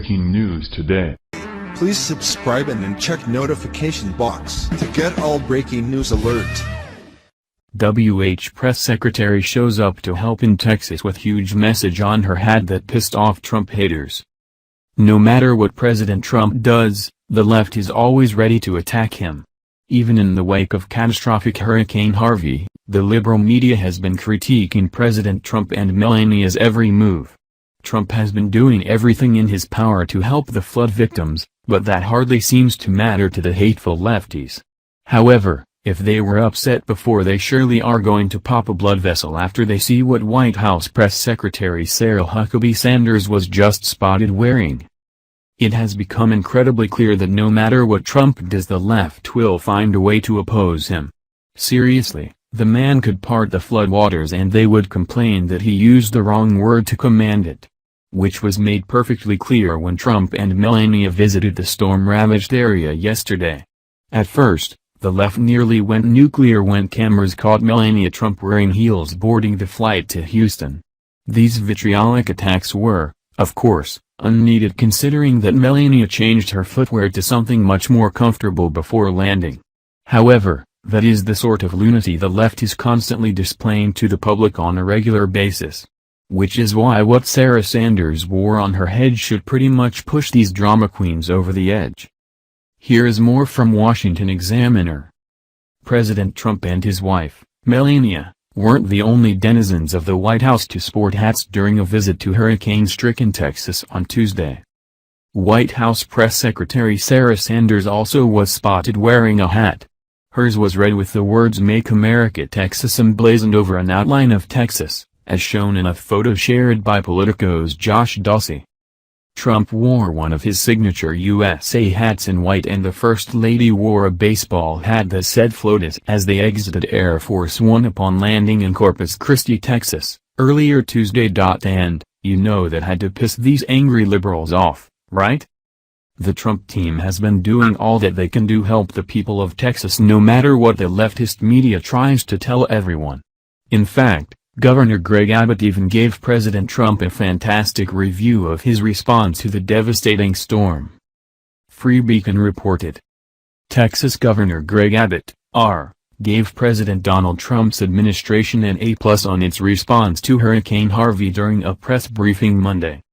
breaking news today. Please subscribe and then check notification box to get all breaking news alert. WH press secretary shows up to help in Texas with huge message on her hat that pissed off Trump haters. No matter what President Trump does, the left is always ready to attack him. Even in the wake of catastrophic Hurricane Harvey, the liberal media has been critiquing President Trump and Melania's every move. Trump has been doing everything in his power to help the flood victims, but that hardly seems to matter to the hateful lefties. However, if they were upset before, they surely are going to pop a blood vessel after they see what White House Press Secretary Sarah Huckabee Sanders was just spotted wearing. It has become incredibly clear that no matter what Trump does, the left will find a way to oppose him. Seriously, the man could part the floodwaters and they would complain that he used the wrong word to command it. Which was made perfectly clear when Trump and Melania visited the storm-ravaged area yesterday. At first, the left nearly went nuclear when cameras caught Melania Trump wearing heels boarding the flight to Houston. These vitriolic attacks were, of course, unneeded considering that Melania changed her footwear to something much more comfortable before landing. However, that is the sort of lunacy the left is constantly displaying to the public on a regular basis. Which is why what Sarah Sanders wore on her head should pretty much push these drama queens over the edge. Here is more from Washington Examiner. President Trump and his wife, Melania, weren't the only denizens of the White House to sport hats during a visit to hurricane-stricken Texas on Tuesday. White House Press Secretary Sarah Sanders also was spotted wearing a hat. Hers was red with the words "Make America Texas" emblazoned over an outline of Texas, as shown in a photo shared by Politico's Josh Dawsey. Trump wore one of his signature USA hats in white and the First Lady wore a baseball hat that said "FLOTUS" as they exited Air Force One upon landing in Corpus Christi, Texas, earlier Tuesday. And, you know that had to piss these angry liberals off, right? The Trump team has been doing all that they can to help the people of Texas no matter what the leftist media tries to tell everyone. In fact, Governor Greg Abbott even gave President Trump a fantastic review of his response to the devastating storm. Free Beacon reported. Texas Governor Greg Abbott, R., gave President Donald Trump's administration an A+ on its response to Hurricane Harvey during a press briefing Monday.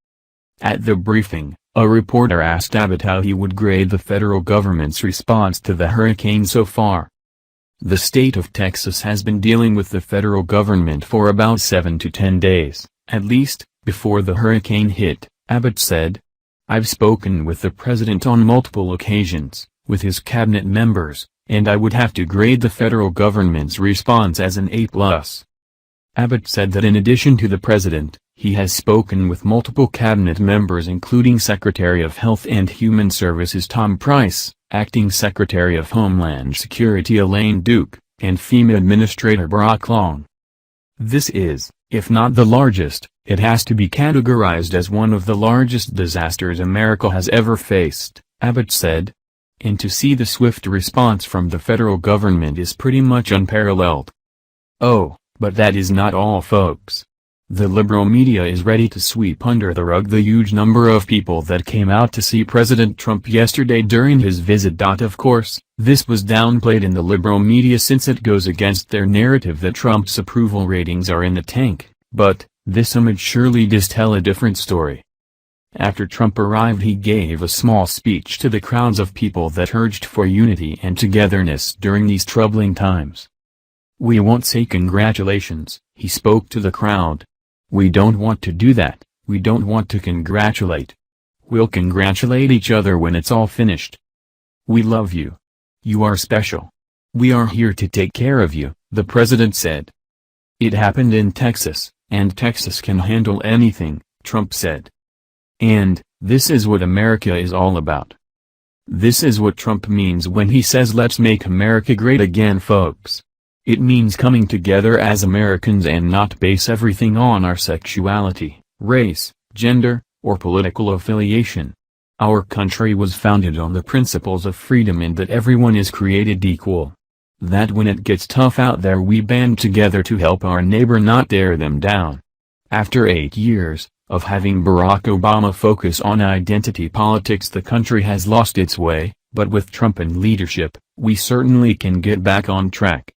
At the briefing, a reporter asked Abbott how he would grade the federal government's response to the hurricane so far. The state of Texas has been dealing with the federal government for about 7 to 10 days, at least, before the hurricane hit, Abbott said. I've spoken with the president on multiple occasions, with his cabinet members, and I would have to grade the federal government's response as an A+. Abbott said that in addition to the president, he has spoken with multiple cabinet members including Secretary of Health and Human Services Tom Price, Acting Secretary of Homeland Security Elaine Duke, and FEMA Administrator Brock Long. This is, if not the largest, it has to be categorized as one of the largest disasters America has ever faced, Abbott said. And to see the swift response from the federal government is pretty much unparalleled. Oh, but that is not all, folks. The liberal media is ready to sweep under the rug the huge number of people that came out to see President Trump yesterday during his visit. Of course, this was downplayed in the liberal media since it goes against their narrative that Trump's approval ratings are in the tank, but this image surely does tell a different story. After Trump arrived, he gave a small speech to the crowds of people that urged for unity and togetherness during these troubling times. We won't say congratulations, he spoke to the crowd. We don't want to do that, we don't want to congratulate. We'll congratulate each other when it's all finished. We love you. You are special. We are here to take care of you, the president said. It happened in Texas, and Texas can handle anything, Trump said. And, this is what America is all about. This is what Trump means when he says let's make America great again, folks. It means coming together as Americans and not base everything on our sexuality, race, gender, or political affiliation. Our country was founded on the principles of freedom and that everyone is created equal. That when it gets tough out there we band together to help our neighbor, not tear them down. After 8 years, of having Barack Obama focus on identity politics. The country has lost its way, but with Trump in leadership, we certainly can get back on track.